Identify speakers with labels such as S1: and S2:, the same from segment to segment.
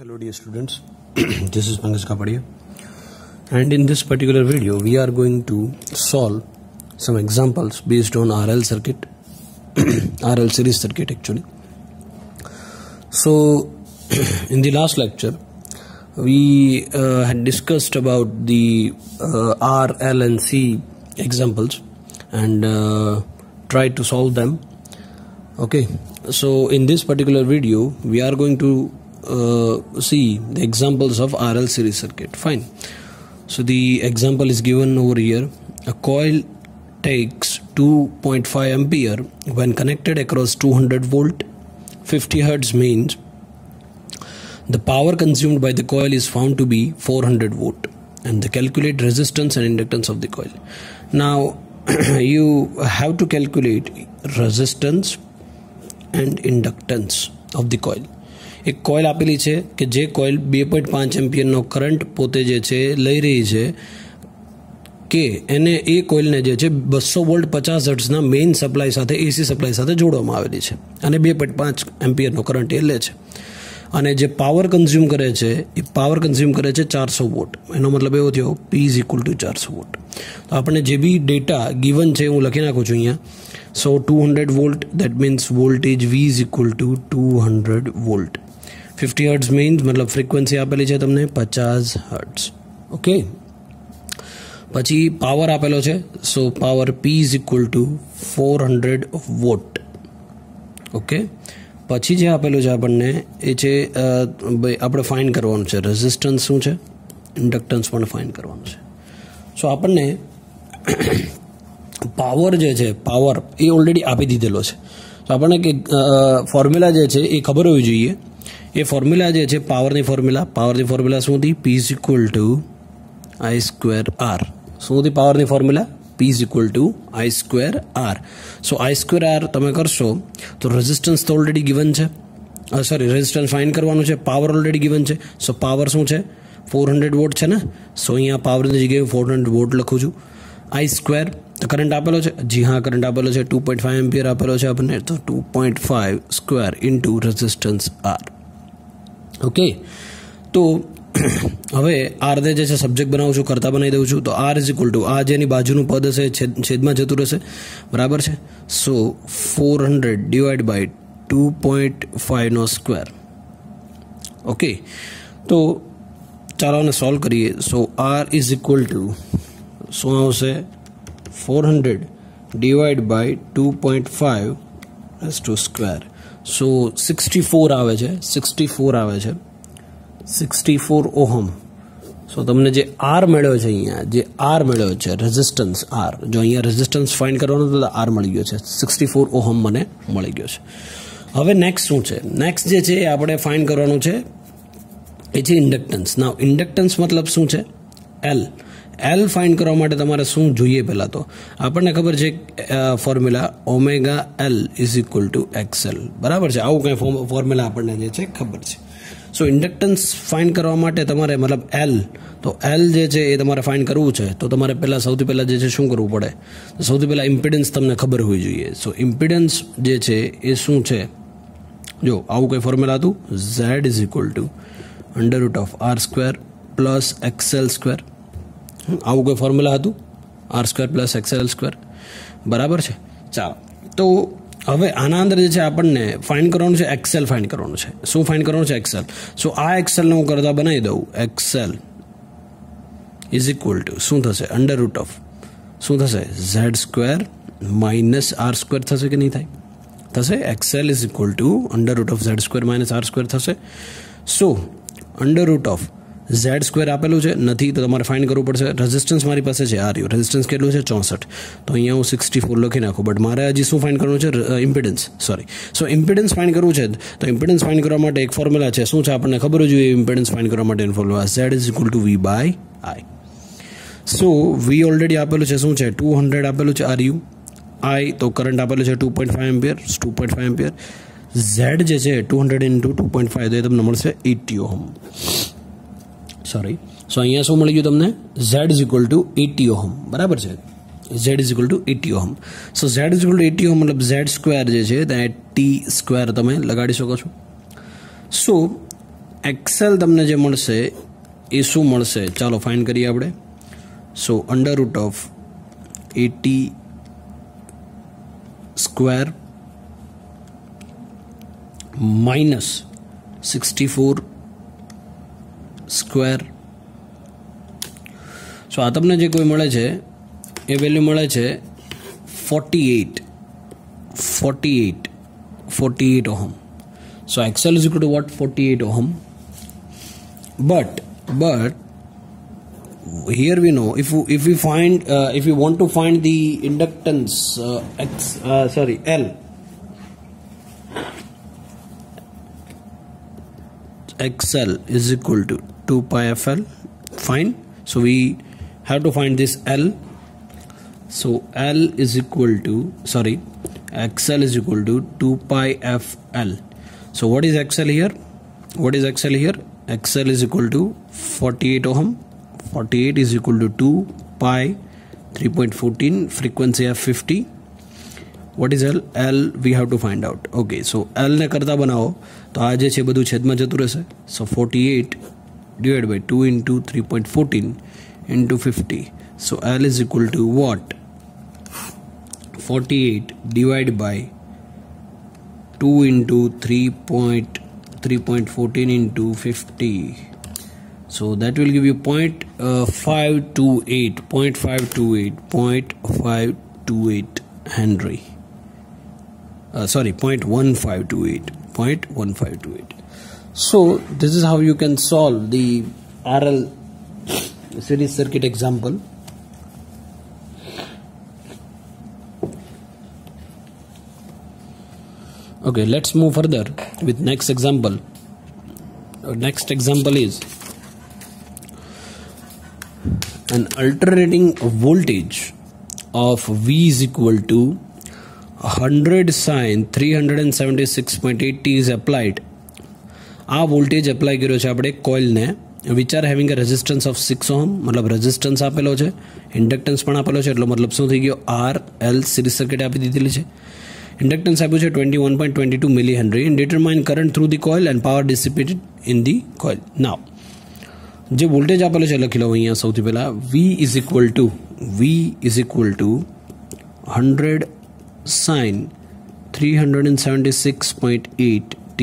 S1: Hello dear students, this is Pankaj Kapadia, and in this particular video we are going to solve some examples based on RL circuit, RL series circuit actually. So in the last lecture we had discussed about the R, L and C examples and tried to solve them. Okay, so in this particular video we are going to see the examples of RL series circuit. Fine. So the example is given over here. A coil takes 2.5 ampere when connected across 200 volt. 50 hertz means the power consumed by the coil is found to be 400 volt, and they calculate resistance and inductance of the coil. Now you have to calculate resistance and inductance of the coil. एक coil આપેલી છે કે જે coil 2.5 એમ્પિયરનો current પોતે જે છે લઈ રહી છે કે એને એ કોઇલને જે છે 200 વોલ્ટ 50 હર્ટ્ઝના મેઇન સપ્લાય સાથે એસી સપ્લાય સાથે જોડવામાં આવેલી છે અને 2.5 એમ્પિયરનો કરંટ એ લે છે અને જે પાવર કન્ઝ્યુમ કરે છે એ પાવર કન્ઝ્યુમ કરે છે 400 વોટ. એનો મતલબ એવો થયો P = 400 વોટ. તો આપણે જે બી ડેટા ગિવન છે હું લખી નાખું છું અહીંયા. So 200 volt, that means voltage V is equal to 200 volt. 50 hertz means मतलब frequency આપેલી છે તમને 50 hertz. Okay. પછી પાવર આપેલો છે, so power P is equal to 400 watt. Okay. પછી જે આપેલું છે આપણને એ છે આપણે ફાઇન્ડ કરવાનું છે રેઝિસ્ટન્સ શું છે, ઇન્ડક્ટન્સ પણ ફાઇન્ડ કરવાનું છે. સો આપણને પાવર જે છે પાવર એ ઓલરેડી આપી દીધેલો છે. તો આપણને કે ફોર્મ્યુલા જે છે એ ખબર હોવી જોઈએ. એ ફોર્મ્યુલા જે છે પાવરની ફોર્મ્યુલા શું હતી? P is equal to I²R. શું હતી પાવરની formula? P is equal to I²R. So I²R તમે કરશો તો રેઝિસ્ટન્સ તો ઓલરેડી ગિવન છે, રેઝિસ્ટન્સ ફાઇન્ડ કરવાનું છે, પાવર ઓલરેડી ગિવન છે. સો પાવર શું છે? 400 વોટ છે ને. સો અહીંયા પાવરની જગ્યાએ 400 વોટ લખું છું. I² તો કરંટ આપેલો છે, જી હા કરંટ આપેલો છે 2.5 એમ્પિયર આપેલો છે આપણને, તો 2.5 square into resistance R. Okay, તો હવે R ને જે છે સબ્જેક્ટ બનાવું છું, કરતા બનાવી દઉં છું. તો R ઇઝ ઇક્વલ ટુ આ જેની બાજુનું પદ હશે છેદમાં જતું રહેશે, બરાબર છે. સો 400 ડિવાઈડ બાય 2.5 નો સ્ક્વેર. ઓકે, તો ચાલો આને સોલ્વ કરીએ. So R is equal to શું આવશે? 400 divide by 2.5 to square. So 64 આવે છે, 64 ઓહમ. સો તમને જે R મળ્યો છે અહીંયા, જે R મળ્યો છે રેઝિસ્ટન્સ R, જો અહીંયા રેઝિસ્ટન્સ ફાઇન્ડ કરવાનો તો R મળી ગયો છે, 64 ઓહમ મને મળી ગયો છે. હવે નેક્સ્ટ શું છે? નેક્સ્ટ જે છે એ આપણે ફાઇન્ડ કરવાનું છે એ છે ઇન્ડક્ટન્સ. નાવ ઇન્ડક્ટન્સ મતલબ શું છે? L ફાઇન્ડ કરવા માટે તમારે શું જોઈએ? પહેલાં તો આપણને ખબર છે formula omega L is equal two XL, બરાબર છે. આવું કંઈ ફોર્મ્યુલા આપણને જે છે ખબર છે. સો ઇન્ડક્ટન્સ ફાઇન્ડ કરવા માટે તમારે મતલબ L જે છે એ તમારે ફાઇન્ડ કરવું છે તો તમારે સૌથી પહેલાં જે છે શું કરવું પડે? સૌથી પહેલાં ઇમ્પિડન્સ તમને ખબર હોવી જોઈએ. સો ઇમ્પિડન્સ જે છે એ શું છે? જો આવું કંઈ ફોર્મ્યુલા હતું, Z is equal two √R² plus XL². આવું કોઈ ફોર્મ્યુલા હતું, R² પ્લસ XL², બરાબર છે. ચાલો, તો હવે આના અંદર જે છે આપણને ફાઇન્ડ કરવાનું છે XL ફાઇન્ડ કરવાનું છે. શું ફાઇન્ડ કરવાનું છે? XL. સો આ XL ને હું કરતા બનાવી દઉં. XL ઇઝ ઇક્વલ ટુ શું થશે? શું થશે? Z² માઇનસ R² થશે કે નહીં થાય? થશે. XL is equal two √Z² minus R² થશે. સો √Z² આપેલું છે નથી તો તમારે ફાઇન્ડ કરવું પડશે. રેઝિસ્ટન્સ મારી પાસે છે R. રેઝિસ્ટન્સ કેટલું છે? 64. તો અહીંયા હું 64 લખી નાખું, બટ મારે હજી શું ફાઇન્ડ કરવું છે? ઇમ્પિડન્સ. સો ઇમ્પિડન્સ ફાઇન્ડ કરવું છે. તો ઇમ્પિડન્સ ફાઇન્ડ કરવા માટે એક ફોર્મ્યુલા છે. શું છે આપણને ખબર જોઈએ? ઇમ્પિડન્સ ફાઇન્ડ કરવા માટેની formula Z is equal two V/I. So V already આપેલું છે, શું છે? 200 આપેલું છે RU. I તો કરંટ આપેલું છે 2.5 એમ્પિયર. Z જે છે 200 ઇન્ટુ 2.5 તો એ તમને મળશે 80 ઓહમ. સો અહીંયા શું મળી ગયું તમને? Z is equal two 80 ohm, બરાબર છે. Z is equal two 80 ohm. So Z is equal two 80 ohm મતલબ Z² જે છે ત્યાં T² તમે લગાડી શકો છો. સો एक्सेल तमने जे मळशे ए शुं मळशे चालो फाइंड करीए आपणे so under root of 80 square minus 64 square so आ तमने जे कोई मळे छे ए वेल्यू मळे छे 48 ohm. So XL is equal to what? 48 ohm. But here we know if we find if we want to find the inductance L, XL is equal to 2 pi FL. Fine. So we have to find this L. So L is equal to XL is equal to 2 pi FL. So what is XL here? XL is equal to 48 ohm. 48 is equal to 2 pi 3.14, frequency of 50. What is L? L we have to find out. Okay, so L ने करता बनाओ तो आ जे छे બધું છેદમાં જતું રહેશે. So 48 divided by 2 into 3.14 into 50. So L is equal to what? 48 divided by 2 into 3.14 into 50. So that will give you 0.528 Henry. 0.1528. So this is how you can solve the RL series circuit example. Okay, let's move further with next example. Next example is an alternating voltage of V is equal to 100 sin 376.8t is applied. आ voltage apply कर्यो छे आपणे coil ने which are having a resistance of 6 ohm मतलब resistance आपेलो छे inductance पण आपेलो छे એટલે मतलब શું થઈ ગયો R L सीरीज सर्किट આપી દીધેલી છે इंडक्टन्स આપ્યું છે 21.22 milli henry and determine current through the coil and power dissipated in the coil. Now જે વોલ્ટેજ આપેલો છે લખી લો અહીંયા સૌથી પહેલા V is equal to 100 sin 376.8t.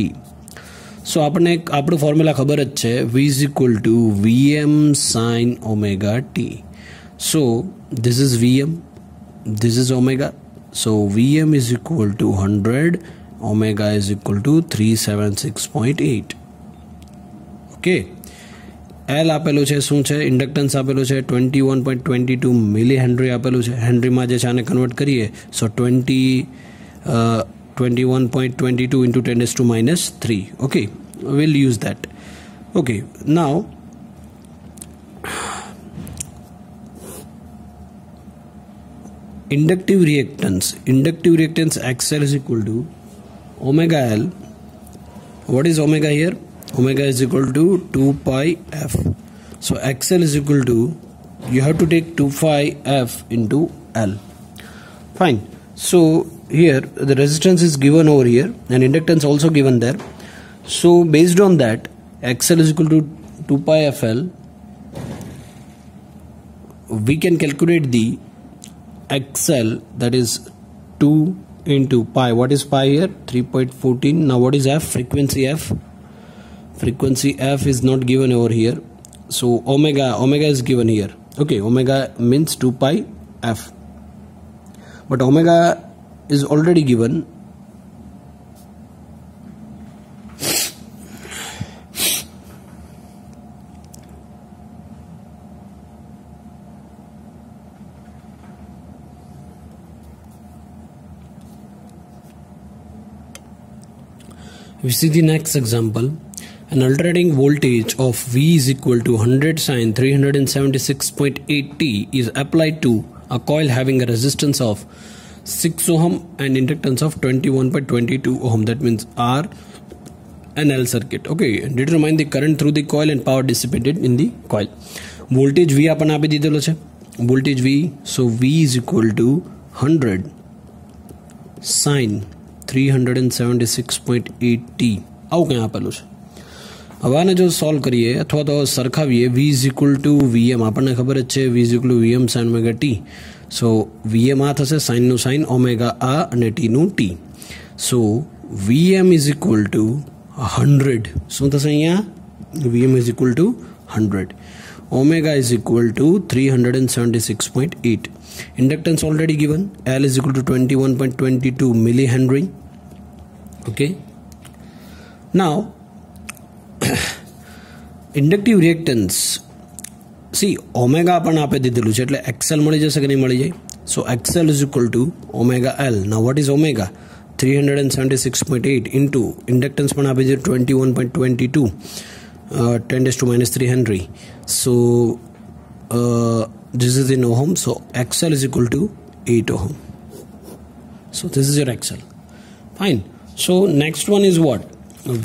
S1: So આપણે આપણું ફોર્મ્યુલા ખબર જ છે V is equal to Vm sin omega t. So this is Vm, this is omega. So Vm is equal to 100, omega is equal to 376.8. Okay. L આપેલું છે શું છે inductance આપેલું છે 21.22 મિલી હેનરી આપેલું છે હેનરીમાં જે છે આને કન્વર્ટ કરીએ સો 21.22 into 10 raised to minus 3. Okay, we'll use that. Okay, now inductive reactance XL is equal to omega L. What is omega here? Omega is equal to 2 pi f. So XL is equal to, you have to take 2 pi f into L. Fine. So here the resistance is given over here and inductance also given there. So based on that, XL is equal to 2 pi FL. We can calculate the XL, that is 2 into pi. What is pi here? 3.14. Now what is F? Frequency F. Frequency F is not given over here. So omega is given here. Okay, omega means 2 pi F. But omega is already given. We see the next example. An alternating voltage of V is equal to 100 sin 376.8t is applied to a coil having a resistance of 6 ohm and inductance of 21.22 ohm. That means R and L circuit. Okay, determine the current through the coil and power dissipated in the coil. Voltage V अपन आपे दीधेलो छे. Voltage V, so V is equal to 100 sin 376.8t. આવું કંઈ આપેલું છે. હવે આને જો solve કરીએ અથવા તો સરખાવીએ v is equal to vm, આપણને ખબર જ છે v is equal to vm sin omega t. So vm આ થશે સાઇનનું સાઇન, ઓમેગા આ અને ટીનું t. So vm is equal to 100. શું થશે અહીંયા? vm is equal to 100. Omega is equal to 376.8. Inductance already given. L is equal to 21.22 millihenry. Okay. Now, inductive reactance. See, omega अपन आपे दीधेलू छे એટલે XL મળી જશે કે નહીં મળી જાય? So XL is equal to omega L. Now what is omega? 376.8 into inductance પણ આપે છે 21.22. 10 to minus 3 Henry. So this is in ohm. So XL is equal to 8 ohm. So this is your XL. Fine. So next one is what?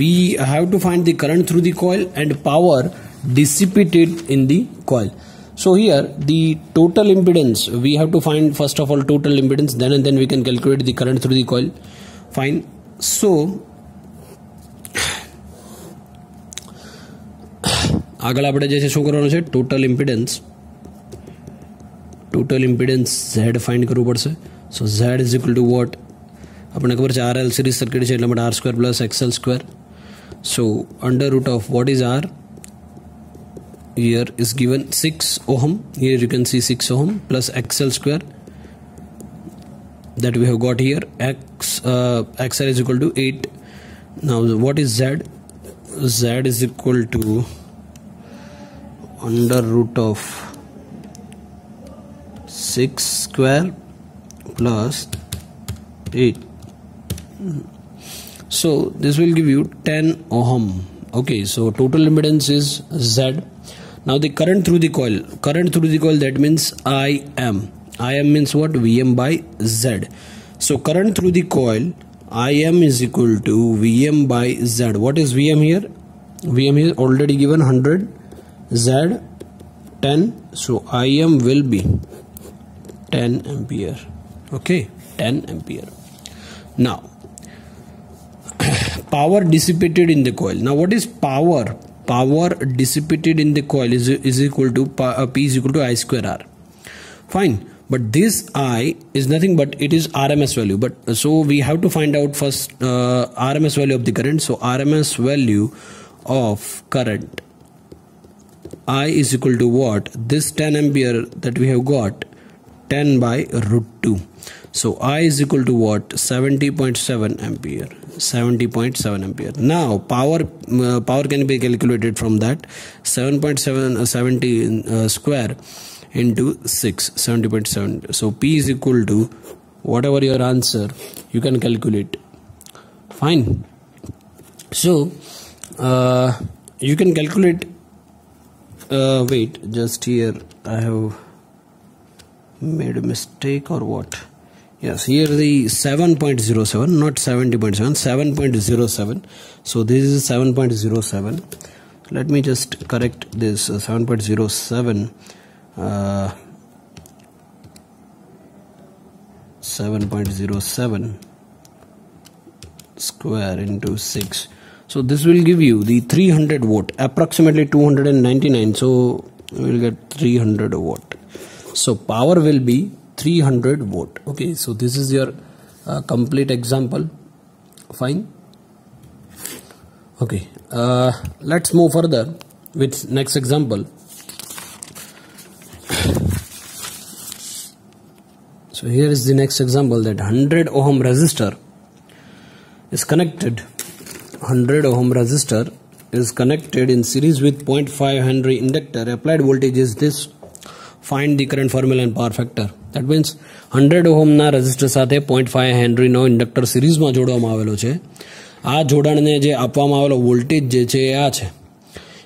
S1: We have to find the current through the coil and power dissipated in the coil. So here the total impedance, we have to find first of all total impedance, then and then we can calculate the current through the coil. Fine. So આગળ આપણે જે છે શું કરવાનું છે? Total impedance Z find કરવું પડશે. So Z is equal to what? આપણને ખબર છે RL સિરીઝ સર્કિટ છે એટલે માટે R² plus XL². So under root of what is R? Here is given 6 ohm. Here you can see 6 ohm plus XL² that we have got here. XL is equal to 8. Now what is Z? Z is equal to under root of 6 square plus 8. So this will give you 10 ohm. Okay, so total impedance is Z. Now the current through the coil. Current through the coil, that means IM. IM means what? VM by Z. So current through the coil, IM is equal to VM by Z. What is VM here? VM is already given 100. Z 10. So IM will be 10 ampere. Okay, 10 ampere. Now power dissipated in the coil. Now what is power? Power dissipated in the coil is equal to P is equal to I square R. Fine. But this I is nothing but it is RMS value. But so we have to find out first RMS value of the current. So RMS value of current I is equal to what? This 10 ampere that we have got, 10 by root 2. So I is equal to what? 70.7 ampere. 70.7 ampere. Now power can be calculated from that. 70 square into 6, 70.7. So P is equal to whatever your answer you can calculate. Fine. So you can calculate. Wait, just here I have made a mistake or what? Yes, here the 7.07, not 70.7, 7.07. So this is 7.07. Let me just correct this 7.07. 7.07 square into 6. So this will give you the 300 watt, approximately 299. So we will get 300 watt. So power will be 300 watt. Okay, so this is your complete example. Fine. Okay, let's move further with next example. So here is the next example, that 100 ohm resistor is connected. 100 ohm resistor is connected in series with 0.5 Henry inductor. Applied voltage is this. Find the current formula and power factor. That means 100 ohm ના resistor સાથે 0.5 henry નો inductor સિરીઝમાં જોડવામાં આવેલો છે. આ જોડાણને જે આપવામાં આવેલો વોલ્ટેજ જે છે એ આ છે,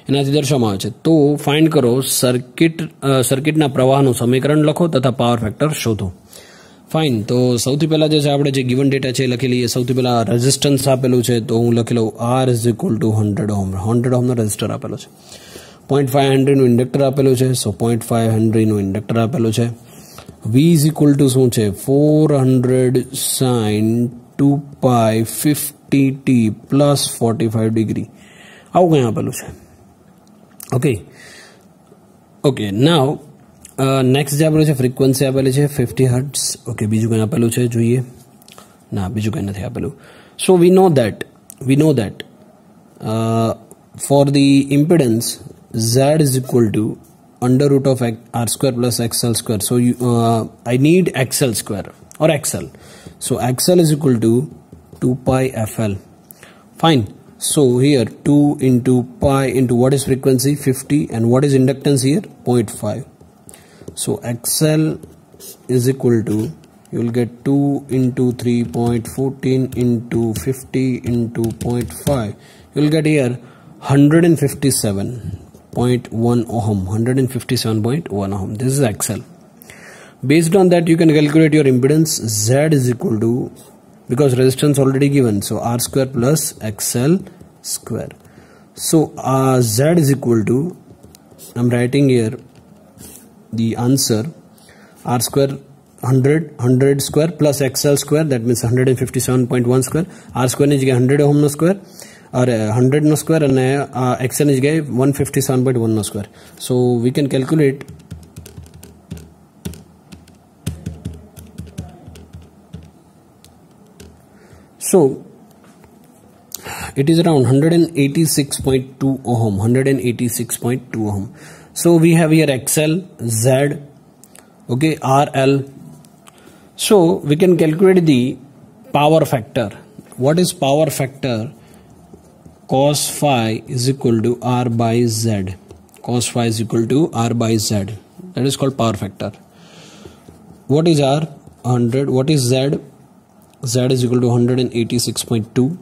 S1: એનાથી દર્શાવવામાં આવે છે. તો ફાઇન્ડ કરો સર્કિટના પ્રવાહનું સમીકરણ લખો તથા પાવર ફેક્ટર શોધો. ફાઇન. તો સૌથી પહેલા જે છે આપણે જે ગિવન ડેટા છે એ લખી લઈએ. સૌથી પહેલા રેઝિસ્ટન્સ આપેલું છે તો હું લખી લઉં R is equal to 100 ohm. 100 ohm no resistor આપેલો છે. 0.5 હેનરી નું ઇન્ડક્ટર આપેલું છે. સો 0.5 હેનરી નું ઇન્ડક્ટર આપેલું છે. V is equal to શું છે? 400 sin 2 pi 50t plus 45 degree. આવું કંઈ આપેલું છે. ઓકે ઓકે નાવ નેક્સ્ટ જે આપેલું છે ફ્રીક્વન્સી આપેલી છે 50 હર્ટ્ઝ. ઓકે બીજું કંઈ આપેલું છે જોઈએ? ના બીજું કંઈ નથી આપેલું. સો વી નો that for the impedance Z is equal to under root of R square plus XL square. So I need XL square or XL. So XL is equal to 2 pi FL. Fine. So here 2 into pi into what is frequency? 50. And what is inductance here? 0.5. So XL is equal to, you will get 2 into 3.14 into 50 into 0.5. You will get here 157.1 ohm. 157.1 ohm. This is XL. Based on that, you can calculate your impedance. Z is equal to, because resistance already given, so R square plus XL square. So Z is equal to, I'm writing here the answer, R square 100 square plus XL square, that means 157.1 square. R square is 100 ohm no square, or 100 no square, and XL is 157.1 no square. So we can calculate so it is around 186.2 ohm. 186.2 ohm. So we have here XL, Z, okay, RL. So we can calculate the power factor. What is power factor? Cos phi is equal to R by Z. Cos phi is equal to R by Z. That is called power factor. What is R? 100. What is Z? Z is equal to 186.2.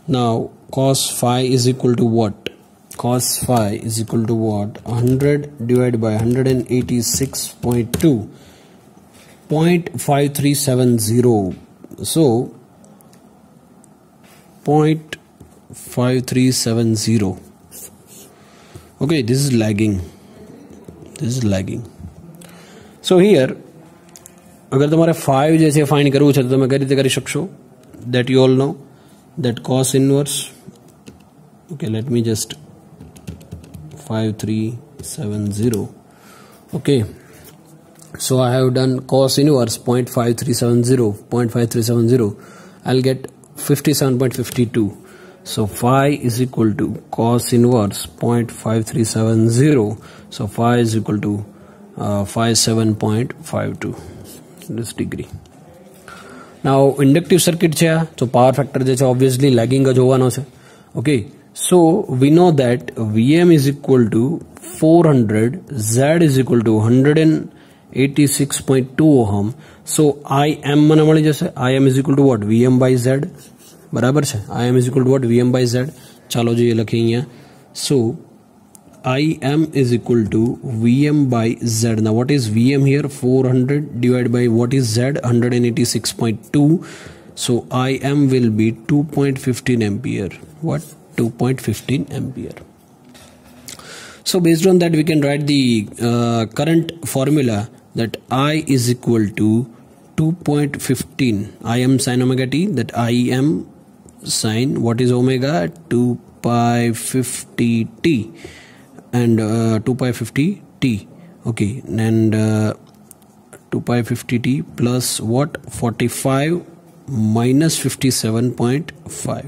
S1: Now cos phi is equal to what? Cos phi is equal to what? 100 divided by 186.2. 0.5370. So 0.5370. Okay, this is lagging. So here अगर तुम्हारे 5 जैसे find करવું છે તો તમે કઈ રીતે કરી શકશો? That you all know that cos inverse. Okay, let me just 5370. Okay, so I have done cos inverse 0.5370. I'll get 57.52. So phi is equal to cos inverse 0.5370. So phi is equal to 57.52 this degree. Now inductive circuit છે તો power factor જે છે obviously lagging જ હોવાનો છે. Okay, so we know that Vm is equal to 400, Z is equal to 186.2 ohm. So Im મને મળી જશે. Im is equal to what? Vm by Z. બરાબર છે. Im is equal to what? Vm by Z. ચાલો જોઈએ લખીએ અહીંયા. So Im is equal to Vm by Z. Now what is Vm here? 400 divided by what is Z? 186.2. So Im will be 2.15 ampere. What? 2.15 ampere. So based on that we can write the current formula, that I is equal to 2.15 Im sin omega t, that Im sin what is omega? 2 pi 50 t. And 2 pi 50 t. Okay, and 2 pi 50 t plus what? 45 minus 57.5.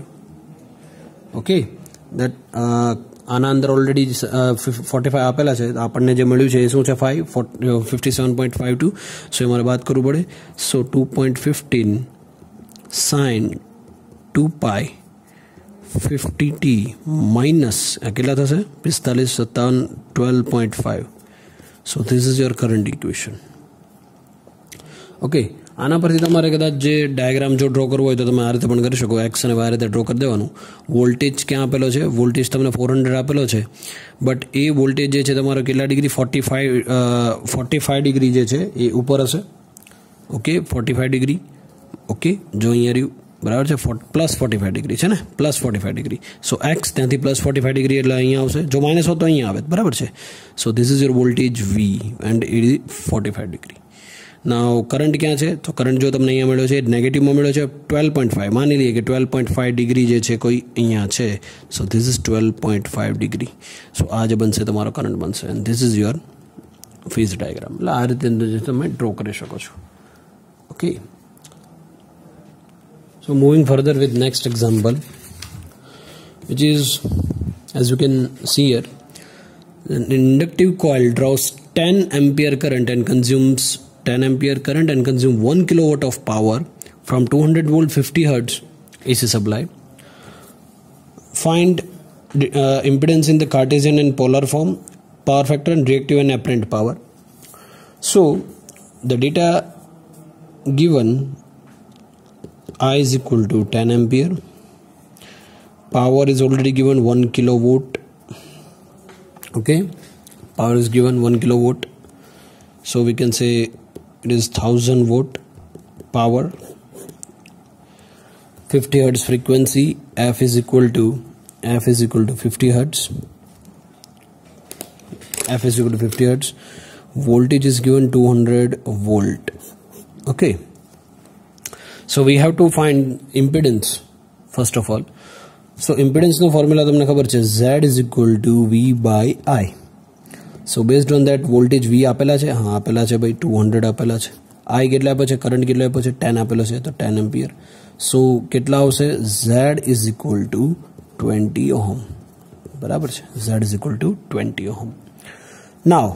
S1: Okay, that આના અંદર already 45 આપેલા છે. આપણને જે મળ્યું છે એ શું છે? 57.52. સો એ મારે બાદ કરવું પડે. સો 2.15 sin 2 pi 50t minus કેટલા થશે? 45 57 12.5. So this is your current equation. Okay, આના પરથી તમારે કદાચ જે ડાયાગ્રામ જો ડ્રો કરવો હોય તો તમે આ રીતે પણ કરી શકો. એક્સ અને વાય રીતે ડ્રો કરી દેવાનું. વોલ્ટેજ ક્યાં આપેલો છે? વોલ્ટેજ તમને 400 આપેલો છે, બટ એ વોલ્ટેજ જે છે તમારો કેટલા ડિગ્રી? 45 ડિગ્રી જે છે એ ઉપર હશે. Okay, 45 degree. ઓકે, જો અહીંયા રહ્યું બરાબર છે, પ્લસ 45 ડિગ્રી છે ને, પ્લસ 45 ડિગ્રી. સો એક્સ ત્યાંથી પ્લસ 45 ડિગ્રી એટલે અહીંયા આવશે. જો માઇનસ હોત તો અહીંયા આવે, બરાબર છે. So this is your voltage V and it is 45 degree. Now current ક્યાં છે? તો કરંટ જો તમને અહીંયા મળ્યો છે નેગેટિવમાં મળ્યો છે 12.5. માની લઈએ કે 12.5 ડિગ્રી જે છે કોઈ અહીંયા છે. So this is 12.5 degree. So આ જે બનશે તમારો કરંટ બનશે and this is your phase diagram. એટલે આ રીતે તમે ડ્રો કરી શકો છો. Okay, so moving further with next example, which is, as you can see here, an inductive coil draws 10 ampere current and consumes 10 ampere current and consume 1 kilowatt of power from 200 volt 50 hertz AC supply. Find impedance in the Cartesian and polar form, power factor and reactive and apparent power. So the data given, I is equal to 10 ampere, power is already given 1 kilowatt. Okay, power is given 1 kilowatt, so we can say it is 1000 watt power, 50 hertz frequency, f is equal to 50 hertz, f is equal to 50 hertz, voltage is given 200 volt. Okay, so we have to find impedance first of all. So impedance નો formula તમને ખબર છે, Z is equal to V by I. So based on that voltage V આપેલા છે, હા આપેલા છે ભાઈ 200 આપેલા છે, I કેટલા આપ્યો છે, કરંટ કેટલો આપ્યો છે 10 આપેલો છે, તો 10 એમ્પિયર. સો કેટલા આવશે? Z is equal to 20 ohm. બરાબર છે, Z is equal to 20 ohm. Now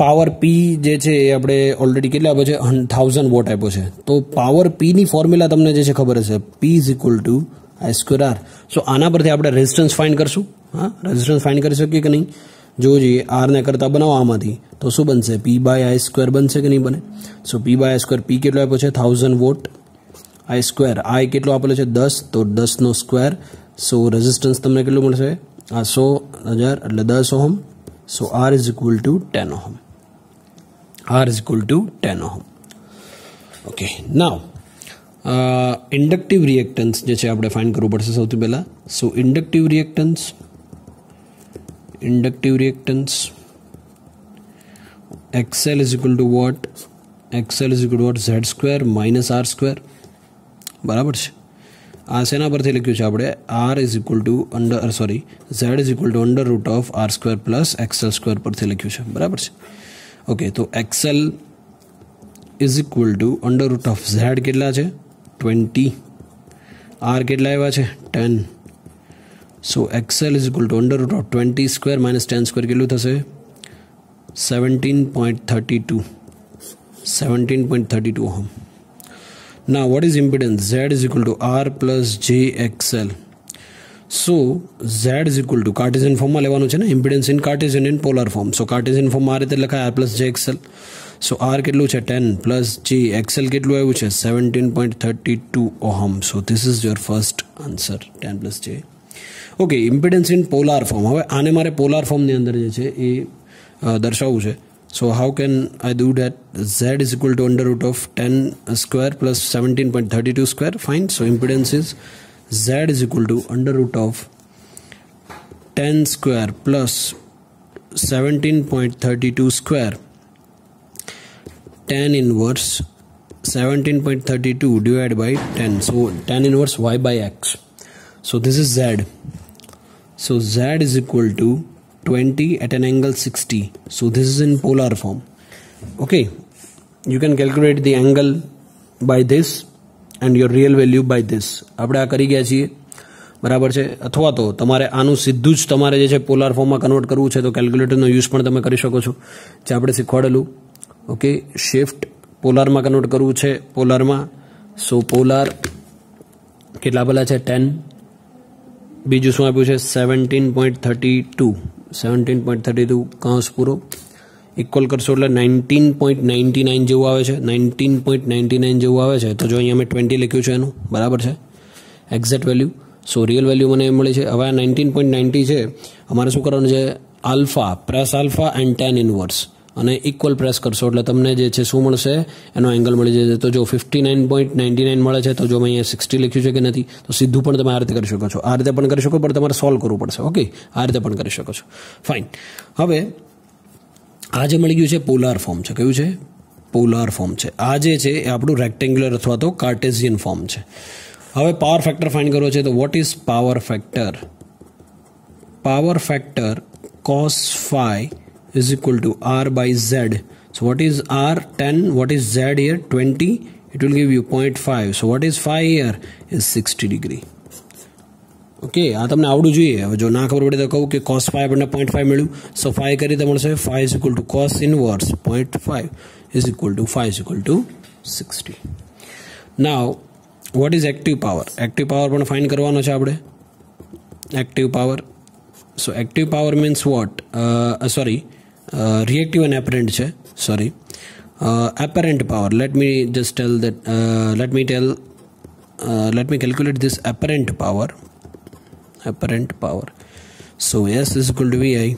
S1: power P જે છે એ આપણે ઓલરેડી કેટલા આપ્યો છે 1000 વોટ આપ્યો છે. તો પાવર P ની ફોર્મ્યુલા તમને જે છે ખબર હશે, P is equal to I square R. સો આના પરથી આપણે રેઝિસ્ટન્સ ફાઇન્ડ કરશું. હા, રેઝિસ્ટન્સ ફાઇન્ડ કરી શકીએ કે નહીં? જો જોઈએ R ને કરતા બનાવો આમાંથી તો શું બનશે? P by I square બનશે કે નહીં બને? સો P by I square, P કેટલો આપ્યો છે 1000 વોટ, I square I કેટલો આપેલો છે 10, તો 10 નો સ્ક્વેર. સો રેઝિસ્ટન્સ તમને કેટલું મળશે? આ 100,000 એટલે 10 ohm. So R is equal to 10 ohm. R is equal to 10 ohm. Okay, now inductive reactance જે છે આપણે ફાઇન્ડ કરવું પડશે સૌથી પહેલા. So inductive reactance XL is equal to what? XL is equal to what? Z square minus R square. બરાબર છે. આ શેના પરથી લખ્યું છે આપણે? R is equal to Z is equal to under root of R square plus XL square પરથી લખ્યું છે. બરાબર છે. ઓકે, તો XL is equal to under root of Z કેટલા છે 20, R કેટલા આવ્યા છે 10. સો XL is equal to under root of 20 square minus 10 square કેટલું થશે? 17.32 ohm. Now what is impedance? Z is equal to R plus j XL. So Z is equal to Cartesian ફોર્મમાં લેવાનું છે ને, impedance in Cartesian in polar form. So Cartesian ફોર્મમાં આ રીતે લખાય R plus j XL. સો R કેટલું છે 10 પ્લસ J, XL કેટલું આવ્યું છે 17.32 ohm. So this is your first answer, 10 plus J. Okay, impedance in polar form. હવે આને મારે પોલાર ફોર્મની અંદર જે છે એ દર્શાવવું છે. So how can I do that? Z is equal to under root of 10 square plus 17.32 square. Fine. So impedance is Z is equal to under root of 10 square plus 17.32 square, tan inverse 17.32 divided by 10. So tan inverse y by x. So this is Z. So Z is equal to 20 at an angle 60. So this is in polar form. Okay, you can calculate the angle by this and your real value by this. આપણે આ કરી ગયા છીએ. બરાબર છે. અથવા તો તમારે આનું સીધું જ તમારે જે છે પોલાર ફોર્મમાં કન્વર્ટ કરવું છે તો કેલ્ક્યુલેટરનો યુઝ પણ તમે કરી શકો છો, જે આપણે શીખવાડેલું. ઓકે, શિફ્ટ પોલારમાં કન્વર્ટ કરવું છે પોલારમાં. સો પોલાર કેટલા આપેલા છે 10, બીજું શું આપ્યું છે 17.32 કૌંસ પૂરો ઇક્વલ કરશો એટલે 19.99 જેવું આવે છે, 19.99 જેવું આવે છે. તો જો અહીંયા મેં 20 લખ્યું છે એનું, બરાબર છે, એક્ઝેક્ટ વેલ્યુ. સો રિયલ વેલ્યુ મને મળી છે. હવે આ 19.90 છે, અમારે શું કરવાનું છે? Alpha, press alpha and tan inverse અને ઇક્વલ પ્રેસ કરશો એટલે તમને જે છે શું મળશે? એનો એંગલ મળી જશે. તો જો 59.99 મળે છે, તો જો મેં અહીંયા 60 લખ્યું છે કે નથી, તો સીધું પણ તમે આ રીતે કરી શકો છો, આ રીતે પણ કરી શકો, પણ તમારે સોલ્વ કરવું પડશે. ઓકે, આ રીતે પણ કરી શકો છો. ફાઇન. હવે આ જે મળી ગયું છે પોલાર ફોર્મ છે, કયું છે? પોલાર ફોર્મ છે. આ જે છે એ આપણું રેક્ટેન્ગ્યુલર અથવા તો કાર્ટેશિયન ફોર્મ છે. હવે પાવર ફેક્ટર ફાઇન્ડ કરવો છે તો what is power factor? Power factor cos phi is equal to r by z. So what is r? 10. What is z here? 20. It will give you 0.5. So what is phi here? Is 60 degree. Okay, આ તમને આવડવું જોઈએ. હવે જો ના ખબર પડે તો કહું કે cos phi આપણને 0.5 મળ્યું. સો phi કરી તો મળશે phi is equal to cos inverse 0.5 is equal to phi is equal to 60. Now what is active power? Active power પણ ફાઇન્ડ કરવાનો છે આપણે. Active power. So active power means what? Reactive and apparent છે. Sorry. Apparent power. Let me just tell that. Let me calculate this apparent power. Apparent power. So S is equal to VI.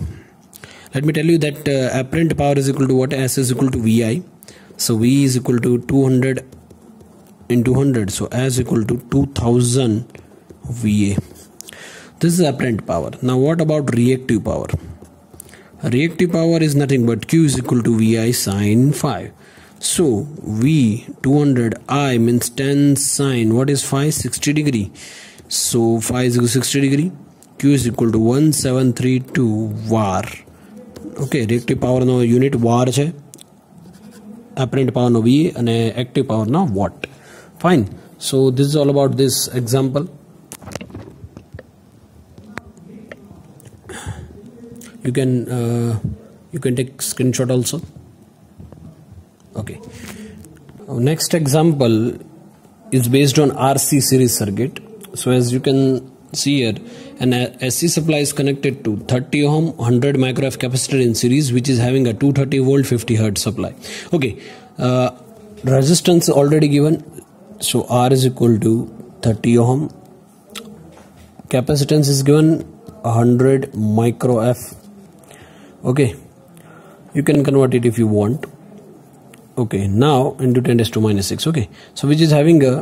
S1: Let me tell you that apparent power is equal to what? S is equal to VI. So V is equal to 200 into 100. So S is equal to 2000 VA. This is apparent power. Now what about reactive power? Reactive power is nothing but Q is equal to VI sin phi. So V 200 I means 10 sin. What is phi? 60 degree. So phi is equal to 60 degree. Q is equal to 1732 var. Okay, reactive power no unit var છે. Apparent power no VA and active power no watt. Fine. So this is all about this example. You can take screenshot also. Okay. Next example is based on RC series circuit. So as you can see here, an AC supply is connected to 30 ohm 100 microF capacitor in series, which is having a 230 volt 50 hertz supply. Okay, resistance already given. So R is equal to 30 ohm. Capacitance is given 100 microF. Okay, you can convert it if you want. Okay, now into 10 raised to minus 6. Okay, so which is having a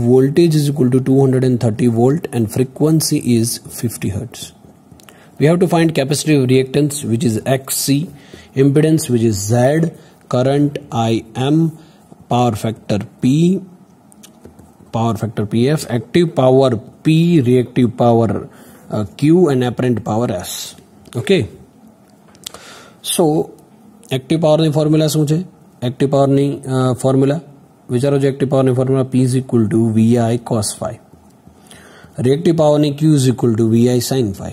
S1: voltage is equal to 230 volt and frequency is 50 hertz. We have to find capacitive reactance, which is XC, impedance, which is Z, current IM, power factor P, power factor PF, active power P, reactive power Q, and apparent power S. Okay. So active power ની formula શું છે? Active પાવરની formula વિચારો છો. Active પાવરની formula P is equal to VI cos phi. Reactive પાવરની Q is equal to VI sin phi.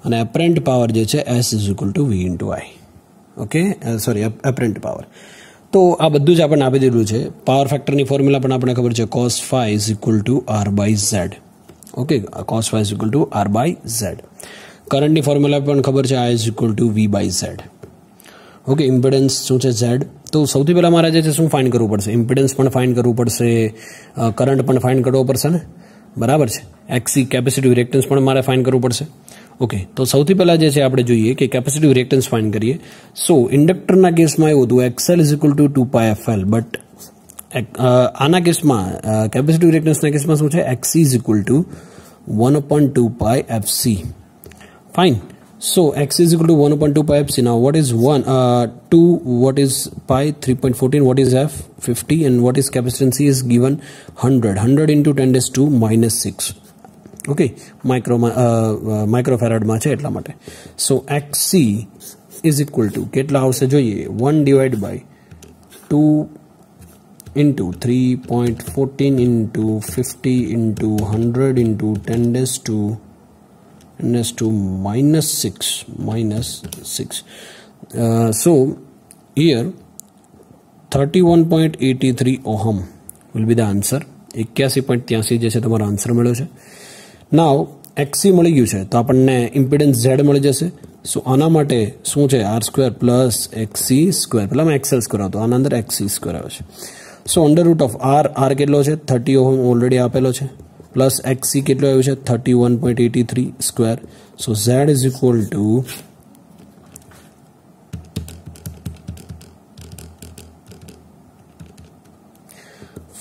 S1: અને apparent power જે છે S is equal to V into I. Okay, sorry, apparent power. તો આ બધું જ આપણને આપી દીધું છે. પાવર ફેક્ટરની ફોર્મ્યુલા પણ આપણને ખબર છે, cos phi is equal to R by Z. Okay, cos phi is equal to R by Z. કરંટની ફોર્મ્યુલા પણ ખબર છે, I is equal to V by Z. Okay, impedance શું છે? Z. તો સૌથી પહેલાં મારે જે છે શું ફાઇન્ડ કરવું પડશે? ઇમ્પિડન્સ પણ ફાઇન્ડ કરવું પડશે, કરંટ પણ ફાઇન્ડ કરવો પડશે ને, બરાબર છે. XC કેપેસિટિવ રિએક્ટન્સ પણ મારે ફાઇન્ડ કરવું પડશે. ઓકે, તો સૌથી પહેલાં જે છે આપણે જોઈએ કે કેપેસિટિવ રિએક્ટન્સ ફાઇન્ડ કરીએ. સો ઇન્ડક્ટરના કેસમાં એવું હતું XL is equal to 2πfL, but આના કેસમાં કેપેસિટિવ રિએક્ટન્સના કેસમાં શું છે? XC is equal to 1/2πfC. Fine. So X is equal to 1/2πfC. Now what is 2? What is pi? 3.14. What is F? 50. And what is capacitance? is given 100. 100 into 10 raised to minus 6. Okay, microfarad માં છે એટલા માટે. So XC is equal to કેટલા આવશે જોઈએ? 1 divided by 2 into 3.14 into 50 into 100 into 10 raised to minus 6. So here 31.83 ohm will be the answer. 81.83 જે છે તમારો આન્સર મળ્યો છે. નાવ XC મળી ગયું છે તો આપણને ઇમ્પિડન્સ Z મળી જશે. સો આના માટે શું છે? R² plus XC². પહેલાં XL² હતો, આના અંદર XC² આવે છે. સો અંડર રૂટ ઓફ R કેટલો છે? 30 ઓહમ ઓલરેડી આપેલો છે, પ્લસ XC કેટલો આવ્યું છે? 31.83². સો Z is equal to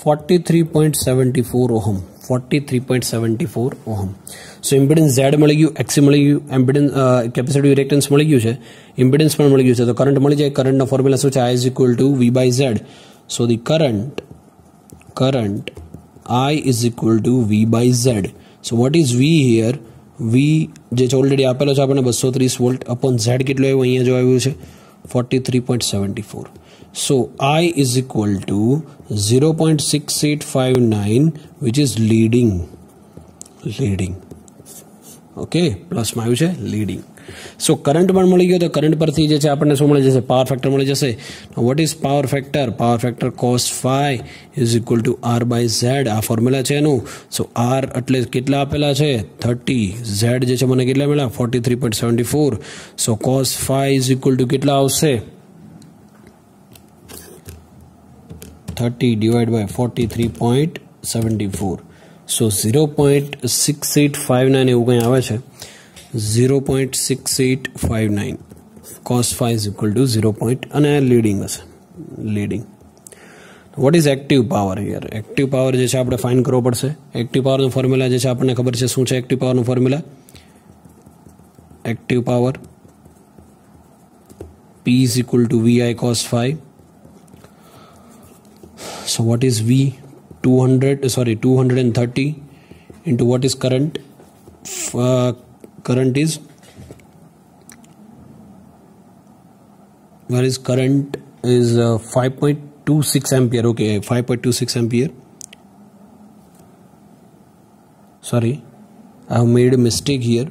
S1: 43.74 ohm. 43.74 ohm. So impedance Z મળી ગયું, XC મળી ગયું, એમ્પિડન્સ કેપેસિટી રિએક્ટન્સ મળી ગયું છે, ઇમ્પિડન્સ પણ મળી ગયું છે, તો કરંટ મળી જાય. કરંટનો ફોર્મ્યુલા શું છે? I is equal to V by Z. So the current I is equal to V by Z. So what is V here? V જે છે ઓલરેડી આપેલો છે આપણને 230 વોલ્ટ અપોન Z કેટલો આવ્યો અહીંયા જો આવ્યું છે 43.74. So I is equal to 0.6859 which is leading. Okay, plus માં આવ્યું છે leading. સો કરંટ પણ મળી ગયો તો કરંટ પરથી જે છે આપણને શું મળી જશે? પાવર ફેક્ટર મળી જશે. What is power factor? Power factor cos phi is equal to R by Z. આ ફોર્મ્યુલા છે એનું. સો R એટલે કેટલા આપેલા છે? 30. Z જે છે મને કેટલા મળ્યા? 43.74. સો cos phi is equal to કેટલા આવશે? 30 divided by 43.74. સો 0.6859 એવું કંઈ આવે છે. 0.6859 cos phi is equal to 0. અને લીડિંગ હશે, leading. What is active power here? Active power જે છે આપણે ફાઇન્ડ કરવો પડશે. એક્ટિવ પાવરનો ફોર્મ્યુલા જે છે આપણને ખબર છે શું છે? એક્ટિવ પાવરનો formula active power P is equal to VI cos phi. So what is V? 230 into what is current? Current is, where is current is 5.26 ampere. Okay, 5.26 ampere. Sorry, I have made a mistake here.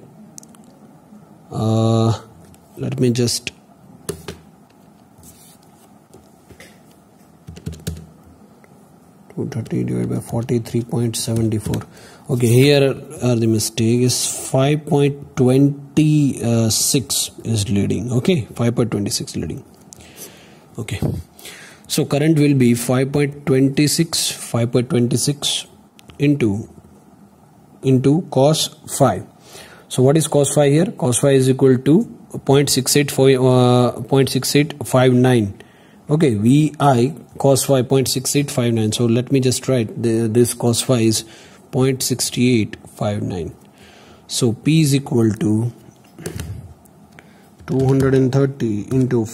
S1: Let me just divided by 43.74. Okay, here are the mistake is 5.26 is leading. Okay, 5.26 leading. Okay, so current will be 5.26 into cos phi. So what is cos phi here? Cos phi is equal to 0.6859. Okay, VI cos phi 0.6859. So let me just write this cos phi is 0.6859. So P is equal to 230 into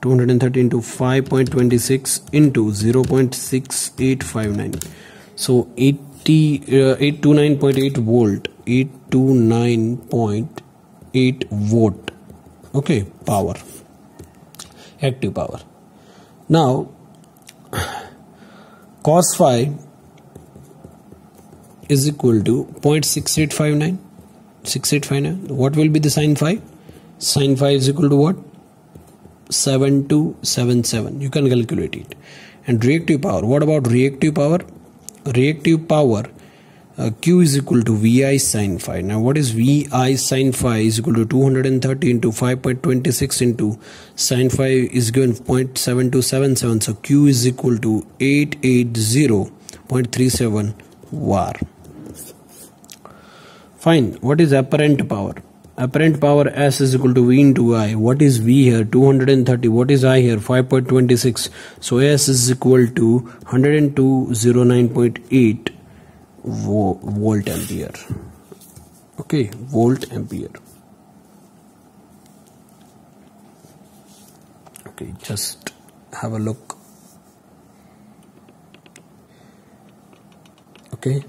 S1: 230 into 5.26 into 0.6859. So 829.8 volt, 829.8 watt. Okay, power, active power. Now cos phi is equal to 0.6859. What will be the sin phi? Sin phi is equal to what? 7277. You can calculate it. And reactive power. What about reactive power? Reactive power Q is equal to VI sin phi. Now what is VI sin phi is equal to 230 into 5.26 into sin phi is given 0.7277. So Q is equal to 880.37 var. Fine. What is apparent power? Apparent power S is equal to V into I. What is V here? 230. What is I here? 5.26. So S is equal to 10209.8 volt ampere. Okay, volt ampere. Okay, just have a look. Okay.